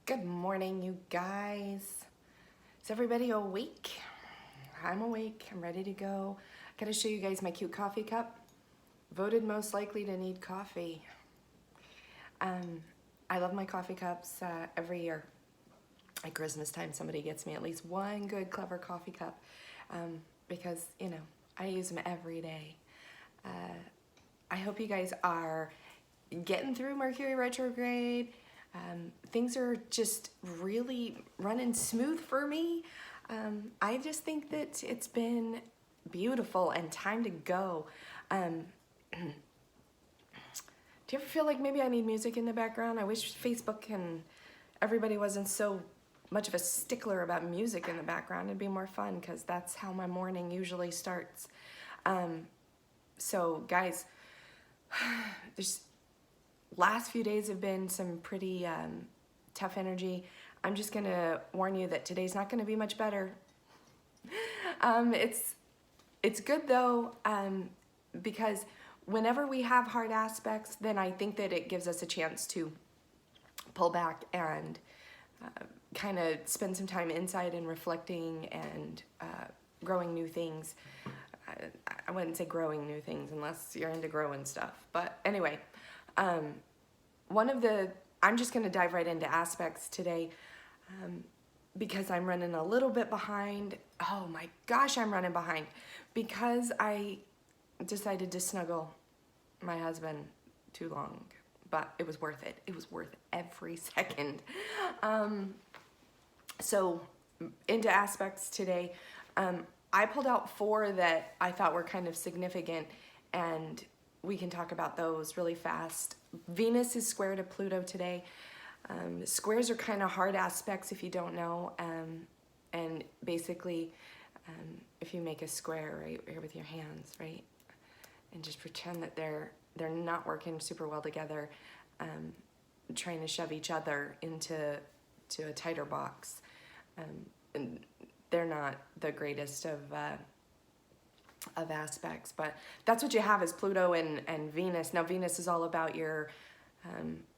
Good morning, you guys. Is everybody awake? I'm awake. I'm ready to go. I gotta show you guys my cute coffee cup. Voted most likely to need coffee. I love my coffee cups every year. At Christmas time, somebody gets me at least one good, clever coffee cup because, I use them every day. I hope you guys are getting through Mercury retrograde. Things are just really running smooth for me. I just think that it's been beautiful and time to go. Do you ever feel like maybe I need music in the background? I wish Facebook and everybody wasn't so much of a stickler about music in the background. It'd be more fun because that's how my morning usually starts. So guys, there's last few days have been some pretty tough energy. I'm just gonna warn you that today's not gonna be much better. It's good though, because whenever we have hard aspects, then I think that it gives us a chance to pull back and kind of spend some time inside and reflecting and growing new things. I wouldn't say growing new things unless you're into growing stuff. But anyway, I'm just going to dive right into aspects today because I'm running a little bit behind. Oh my gosh, I'm running behind because I decided to snuggle my husband too long, but it was worth it. It was worth every second. So into aspects today, I pulled out 4 that I thought were kind of significant, and we can talk about those really fast. Venus is square to Pluto today. Squares are kind of hard aspects if you don't know, and basically if you make a square right here with your hands, right, and just pretend that they're not working super well together, trying to shove each other into a tighter box, and they're not the greatest of aspects, but that's what you have is Pluto and Venus. Now Venus is all about your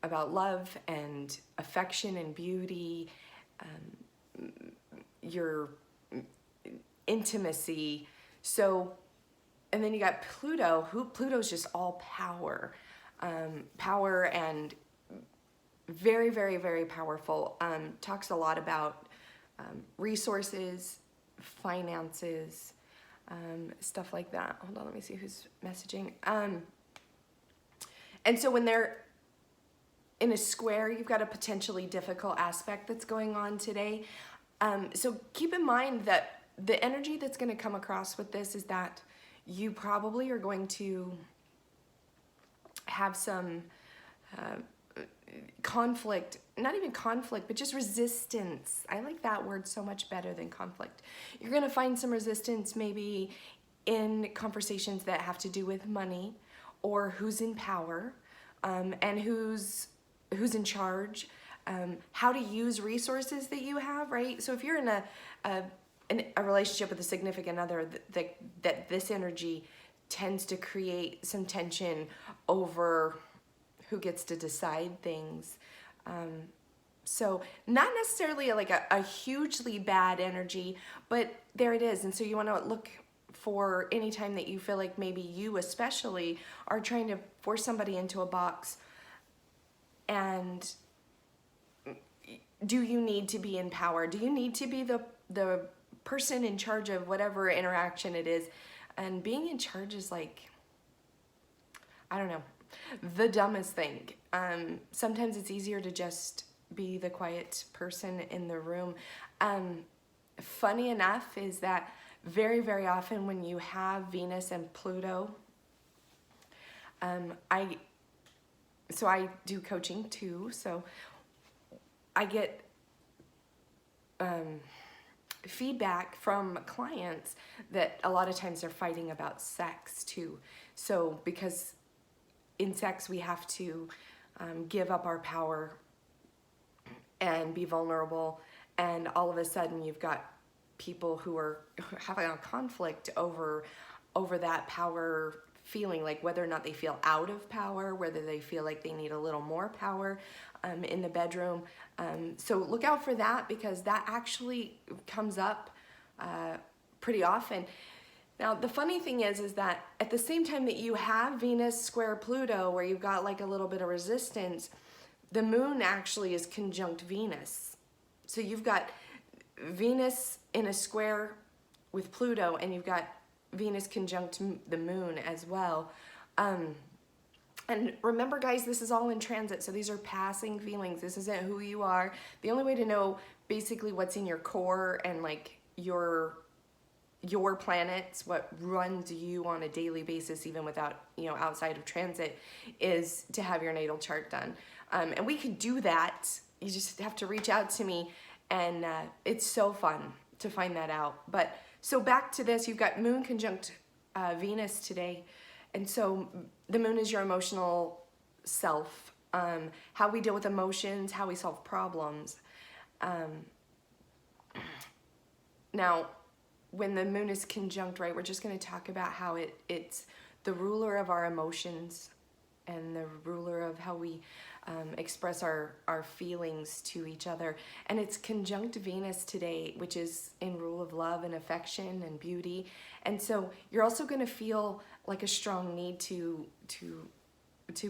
about love and affection and beauty, your intimacy. So, and then you got Pluto. Pluto's just all power, power and very, very, very powerful. Talks a lot about resources, finances, stuff like that. Hold on, let me see who's messaging. And so when they're in a square, you've got a potentially difficult aspect that's going on today. So keep in mind that the energy that's going to come across with this is that you probably are going to have some conflict, not even conflict, but just resistance. I like that word so much better than conflict. You're going to find some resistance maybe in conversations that have to do with money or who's in power, and who's in charge, how to use resources that you have, right? So if you're in a relationship with a significant other, that this energy tends to create some tension over who gets to decide things. So not necessarily like a hugely bad energy, but there it is. And so you want to look for any time that you feel like maybe you especially are trying to force somebody into a box, and do you need to be in power? Do you need to be the person in charge of whatever interaction it is? And being in charge is like, I don't know, the dumbest thing. Sometimes it's easier to just be the quiet person in the room. Funny enough is that very, very often when you have Venus and Pluto, I do coaching too, so I get feedback from clients that a lot of times they're fighting about sex too. So because in sex we have to give up our power and be vulnerable, and all of a sudden you've got people who are having a conflict over that power feeling, like whether or not they feel out of power, whether they feel like they need a little more power in the bedroom. So look out for that, because that actually comes up pretty often. Now, the funny thing is that at the same time that you have Venus square Pluto, where you've got like a little bit of resistance, the moon actually is conjunct Venus. So you've got Venus in a square with Pluto, and you've got Venus conjunct the moon as well. And remember, guys, this is all in transit, so these are passing feelings. This isn't who you are. The only way to know basically what's in your core and like your planets, what runs you on a daily basis, even without, outside of transit, is to have your natal chart done. And we can do that. You just have to reach out to me, and it's so fun to find that out. But so back to this, you've got moon conjunct Venus today. And so the moon is your emotional self, how we deal with emotions, how we solve problems. Now, when the moon is conjunct, right, we're just going to talk about how it's the ruler of our emotions and the ruler of how we express our feelings to each other. And it's conjunct Venus today, which is in rule of love and affection and beauty. And so you're also going to feel like a strong need to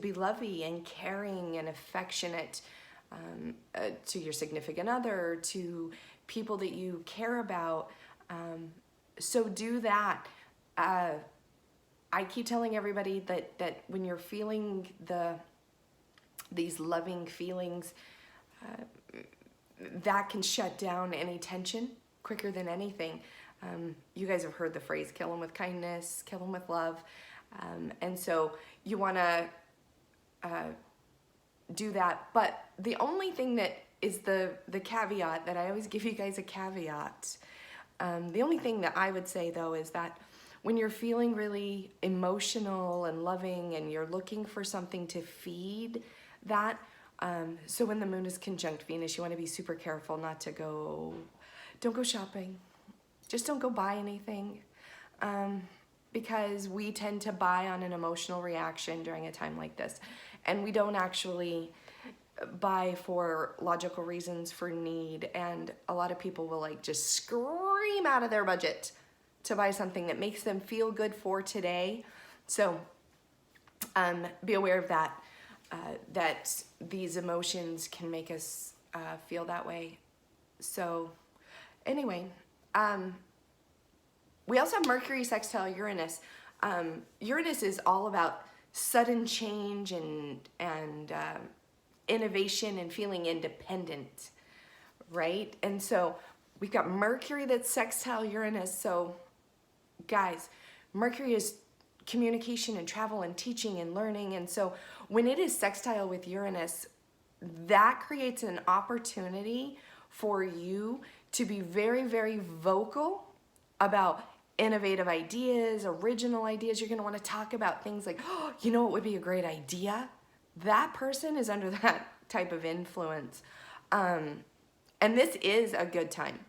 be lovey and caring and affectionate to your significant other, to people that you care about. So do that. I keep telling everybody that when you're feeling these loving feelings, that can shut down any tension quicker than anything. You guys have heard the phrase, kill them with kindness, kill them with love. And so you want to do that. But the only thing that is the caveat, that I always give you guys a caveat, the only thing that I would say, though, is that when you're feeling really emotional and loving and you're looking for something to feed that, so when the moon is conjunct Venus, you want to be super careful not to don't go shopping. Just don't go buy anything, because we tend to buy on an emotional reaction during a time like this. And we don't actually buy for logical reasons, for need. And a lot of people will like just scream out of their budget to buy something that makes them feel good for today. So be aware of that, that these emotions can make us feel that way. So anyway, we also have Mercury sextile Uranus. Uranus is all about sudden change and innovation and feeling independent, right? And so we've got Mercury that's sextile Uranus. So guys, Mercury is communication and travel and teaching and learning. And so when it is sextile with Uranus, that creates an opportunity for you to be very, very vocal about innovative ideas, original ideas. You're going to want to talk about things like, oh, you know what would be a great idea? That person is under that type of influence. And this is a good time.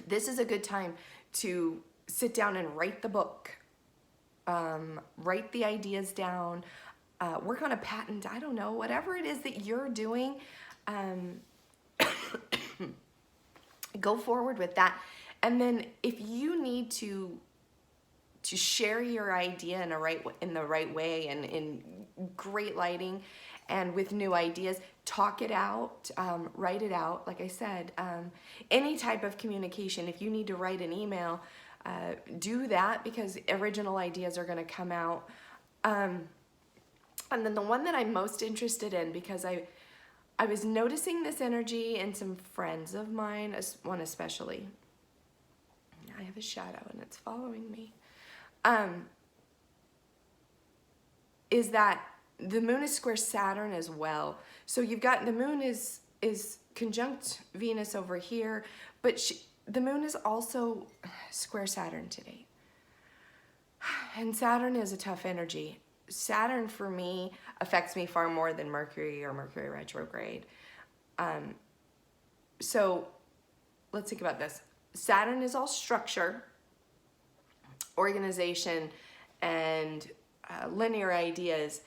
This is a good time to sit down and write the book, write the ideas down, work on a patent, I don't know, whatever it is that you're doing, go forward with that. And then if you need to share your idea in the right way and in great lighting and with new ideas, talk it out, write it out. Like I said, any type of communication, if you need to write an email, do that, because original ideas are going to come out. And then the one that I'm most interested in, because I was noticing this energy in some friends of mine, one especially. I have a shadow and it's following me. Is that the moon is square Saturn as well. So you've got the moon is conjunct Venus over here, but the moon is also square Saturn today. And Saturn is a tough energy. Saturn for me affects me far more than Mercury or Mercury retrograde. So let's think about this. Saturn is all structure, organization, and linear ideas,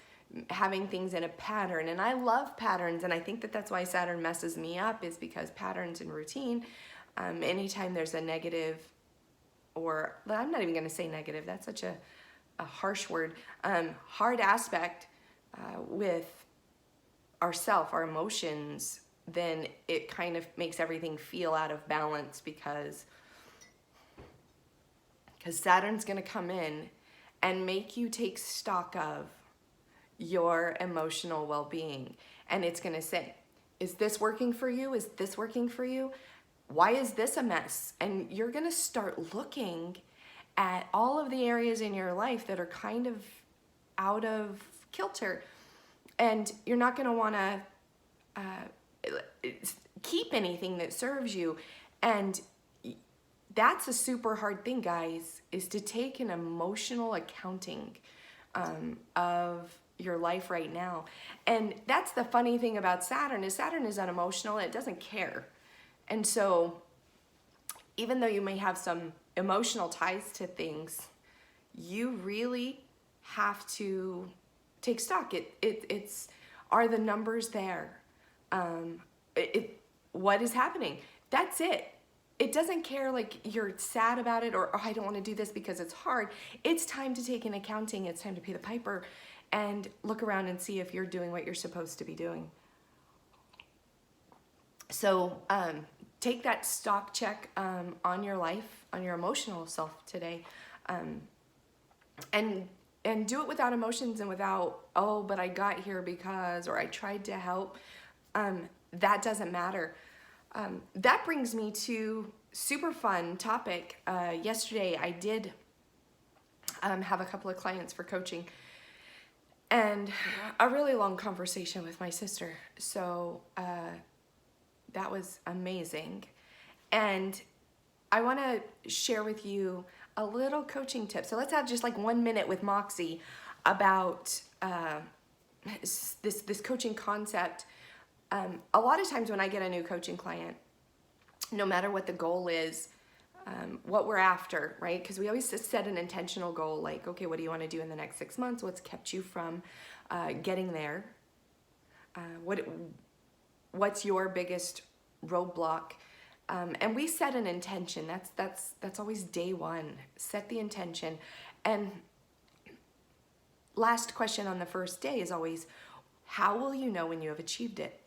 having things in a pattern. And I love patterns, and I think that that's why Saturn messes me up, is because patterns and routine, anytime there's a negative, or I'm not even going to say negative, that's such a harsh word, hard aspect with ourself, our emotions, then it kind of makes everything feel out of balance, because Saturn's going to come in and make you take stock of your emotional well-being. And it's going to say, is this working for you? Is this working for you? Why is this a mess? And you're going to start looking at all of the areas in your life that are kind of out of kilter. And you're not going to want to keep anything that serves you. And that's a super hard thing, guys, is to take an emotional accounting of your life right now. And that's the funny thing about Saturn, is Saturn is unemotional. It doesn't care. And so even though you may have some emotional ties to things, you really have to take stock. It's are the numbers there? What is happening? That's it. It doesn't care like you're sad about it, or, oh, I don't want to do this because it's hard. It's time to take an accounting. It's time to pay the piper and look around and see if you're doing what you're supposed to be doing. So take that stock check on your life, on your emotional self today, and do it without emotions and without, oh, but I got here because, or I tried to help. That doesn't matter. That brings me to super fun topic. Yesterday I did have a couple of clients for coaching, and a really long conversation with my sister. So that was amazing. And I want to share with you a little coaching tip. So let's have just like 1 minute with Moxie about this coaching concept. A lot of times when I get a new coaching client, no matter what the goal is, what we're after, right? Because we always just set an intentional goal, like, okay, what do you want to do in the next 6 months? What's kept you from getting there? What's your biggest roadblock? And we set an intention. That's always day one. Set the intention. And last question on the first day is always, how will you know when you have achieved it?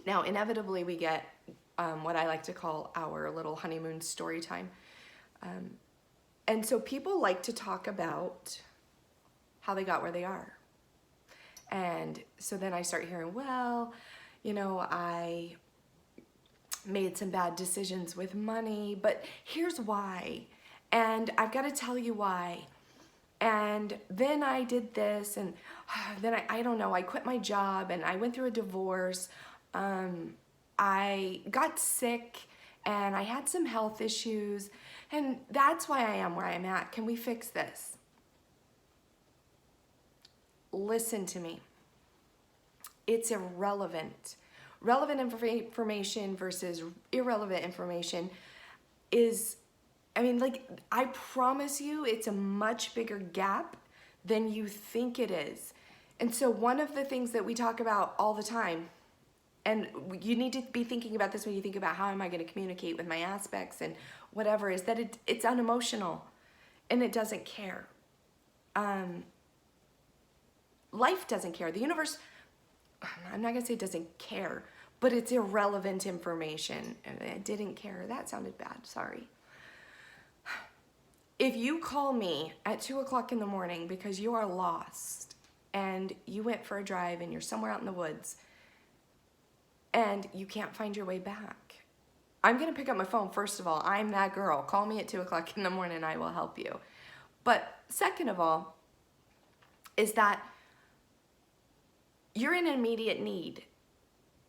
Now, inevitably, we get what I like to call our little honeymoon story time. And so people like to talk about how they got where they are. And so then I start hearing, well, you know, I made some bad decisions with money, but here's why. And I've got to tell you why. And then I did this, and then I don't know, I quit my job, and I went through a divorce. I got sick, and I had some health issues, and that's why I am where I'm at. Can we fix this? Listen to me. It's irrelevant. Relevant information versus irrelevant information is, I mean, like, I promise you it's a much bigger gap than you think it is. And so one of the things that we talk about all the time, and you need to be thinking about this when you think about how am I going to communicate with my aspects and whatever, is that it's unemotional and it doesn't care. Life doesn't care. The universe, I'm not going to say doesn't care, but it's irrelevant information. It didn't care. That sounded bad. Sorry. If you call me at 2 o'clock in the morning because you are lost and you went for a drive and you're somewhere out in the woods and you can't find your way back, I'm going to pick up my phone. First of all, I'm that girl. Call me at 2 o'clock in the morning and I will help you. But second of all, is that you're in immediate need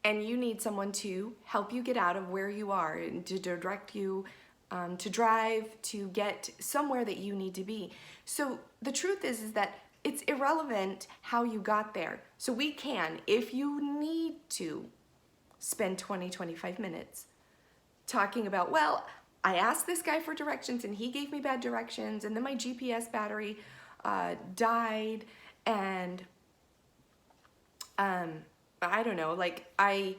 and you need someone to help you get out of where you are and to direct you, to drive, to get somewhere that you need to be. So the truth is that it's irrelevant how you got there. So we can, if you need to, spend 20, 25 minutes talking about, well, I asked this guy for directions and he gave me bad directions, and then my GPS battery died, and I don't know, like I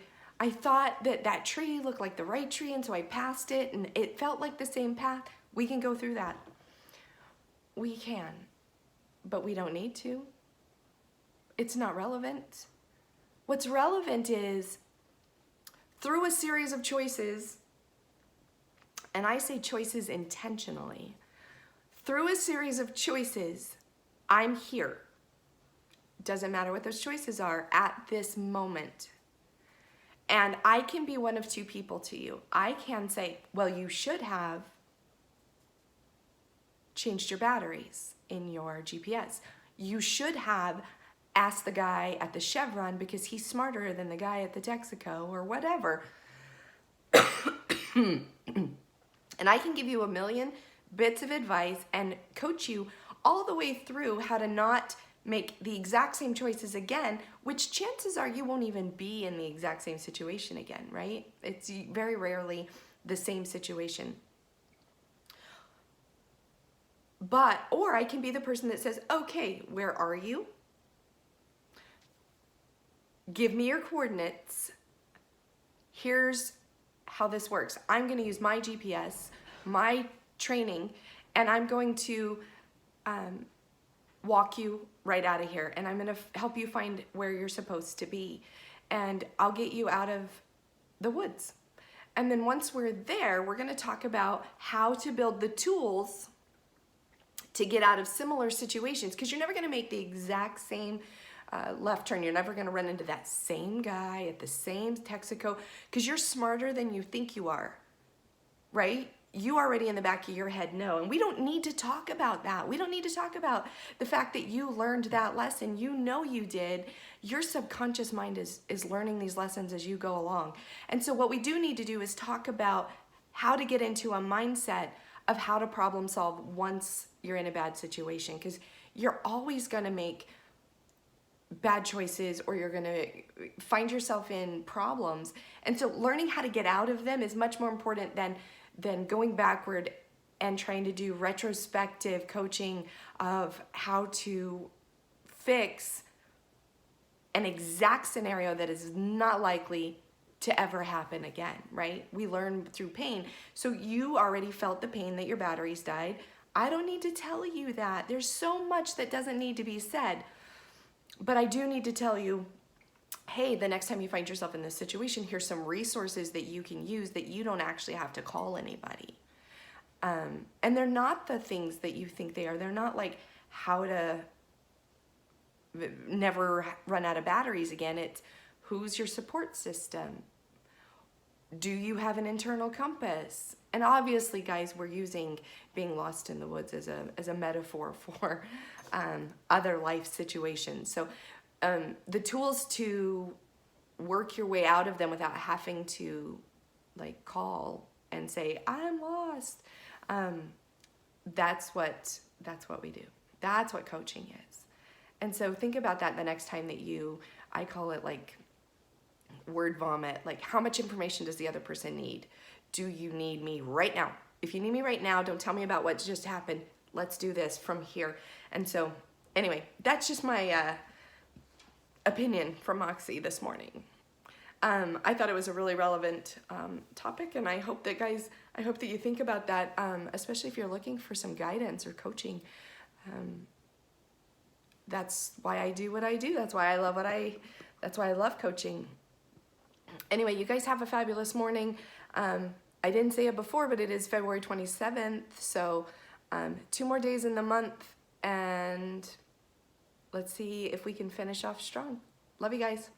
thought that that tree looked like the right tree, and so I passed it and it felt like the same path. We can go through that. We can, but we don't need to. It's not relevant. What's relevant is through a series of choices, and I say choices intentionally, through a series of choices, I'm here. Doesn't matter what those choices are at this moment. And I can be one of two people to you. I can say, well, you should have changed your batteries in your GPS. You should have asked the guy at the Chevron because he's smarter than the guy at the Texaco or whatever. And I can give you a million bits of advice and coach you all the way through how to not make the exact same choices again, which chances are you won't even be in the exact same situation again, right? It's very rarely the same situation. But, or I can be the person that says, okay, where are you? Give me your coordinates. Here's how this works. I'm going to use my GPS, my training, and I'm going to walk you right out of here, and I'm going to help you find where you're supposed to be, and I'll get you out of the woods. And then once we're there, we're going to talk about how to build the tools to get out of similar situations, because you're never going to make the exact same left turn. You're never going to run into that same guy at the same Texaco, because you're smarter than you think you are, right? You already in the back of your head know, and we don't need to talk about that. We don't need to talk about the fact that you learned that lesson. You know you did. Your subconscious mind is learning these lessons as you go along. And so what we do need to do is talk about how to get into a mindset of how to problem solve once you're in a bad situation, because you're always going to make bad choices, or you're going to find yourself in problems. And so learning how to get out of them is much more important than going backward and trying to do retrospective coaching of how to fix an exact scenario that is not likely to ever happen again, right? We learn through pain. So you already felt the pain that your batteries died. I don't need to tell you that. There's so much that doesn't need to be said. But I do need to tell you, hey, the next time you find yourself in this situation, here's some resources that you can use that you don't actually have to call anybody. And they're not the things that you think they are. They're not like how to never run out of batteries again. It's who's your support system? Do you have an internal compass? And obviously, guys, we're using being lost in the woods as a metaphor for other life situations. So the tools to work your way out of them without having to like call and say, I'm lost. That's what we do. That's what coaching is. And so think about that the next time that I call it like word vomit. Like, how much information does the other person need? Do you need me right now? If you need me right now, don't tell me about what just happened. Let's do this from here. And so anyway, that's just my opinion from Moxie this morning. I thought it was a really relevant topic, and I hope that you think about that, especially if you're looking for some guidance or coaching. That's why I do what I do. That's why I love coaching. Anyway, you guys have a fabulous morning. I didn't say it before, but it is February 27th, so 2 more days in the month, and let's see if we can finish off strong. Love you guys.